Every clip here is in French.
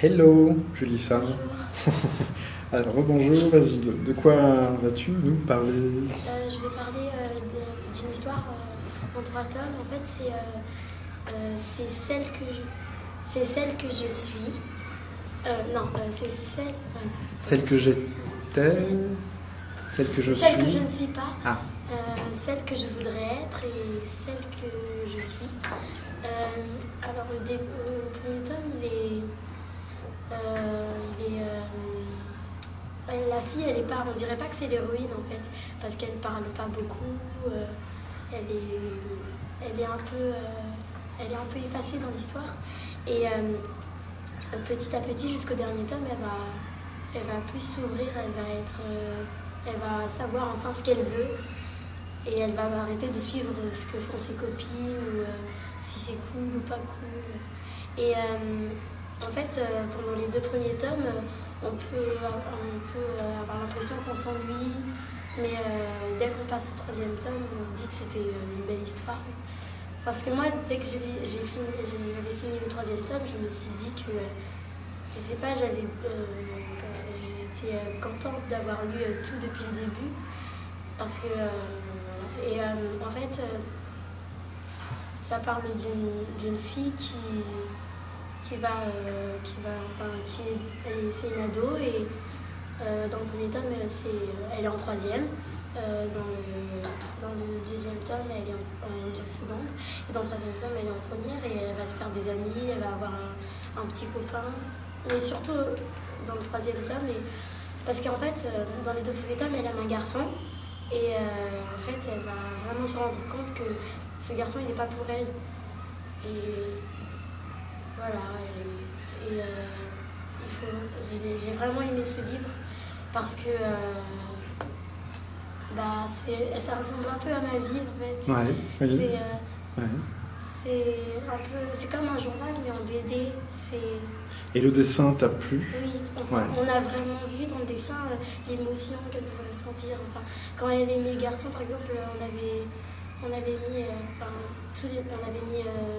Hello, Julissa. Bonjour. Alors, rebonjour, vas-y, de quoi vas-tu nous parler? Je vais parler d'une histoire en trois tomes. En fait, c'est celle que je suis. Non, c'est celle. Celle que j'étais, C'est celle que je celle que suis. je ne suis pas, Ah, celle que je voudrais être et celle que je suis. Alors, le premier tome, la fille, elle est pas, on dirait pas que c'est l'héroïne en fait, parce qu'elle parle pas beaucoup. Elle est, elle est un peu, effacée dans l'histoire. Et petit à petit, jusqu'au dernier tome, elle va plus s'ouvrir. Elle va savoir enfin ce qu'elle veut. Et elle va arrêter de suivre ce que font ses copines ou si c'est cool ou pas cool. Et en fait, pendant les deux premiers tomes, on peut avoir l'impression qu'on s'ennuie, mais dès qu'on passe au troisième tome, on se dit que c'était une belle histoire. Parce que moi, dès que j'avais fini le troisième tome, je me suis dit que, je sais pas, j'étais contente d'avoir lu tout depuis le début. Parce que, voilà. Et en fait, ça parle d'une fille c'est une ado et dans le premier tome, elle est en troisième. Dans le deuxième tome, elle est en seconde. Et dans le troisième tome, elle est en première et elle va se faire des amis, elle va avoir un petit copain. Mais surtout dans le troisième tome, parce qu'en fait, dans les deux premiers tomes, elle aime un garçon. Et en fait, elle va vraiment se rendre compte que ce garçon, il n'est pas pour elle. Et voilà. J'ai vraiment aimé ce livre parce que ça ressemble un peu à ma vie en fait. ouais, oui. Ouais. C'est comme un journal mais en BD. Et le dessin t'a plu? Oui, enfin, Ouais. on a vraiment vu dans le dessin l'émotion qu'elle pouvait ressentir. Enfin, quand elle aimait le garçon, par exemple, on avait mis,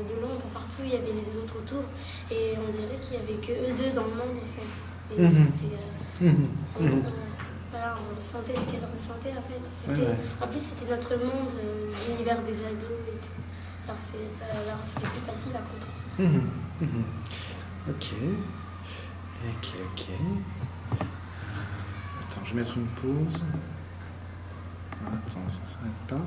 de l'ombre partout, il y avait les autres autour, et on dirait qu'il n'y avait que eux deux dans le monde en fait. Et c'était, voilà, on sentait ce qu'elle ressentait en fait. Ouais. En plus, c'était notre monde, l'univers des ados et tout. Alors c'était plus facile à comprendre. Ok. Ok. Attends, je vais mettre une pause. Attends, ça s'arrête pas.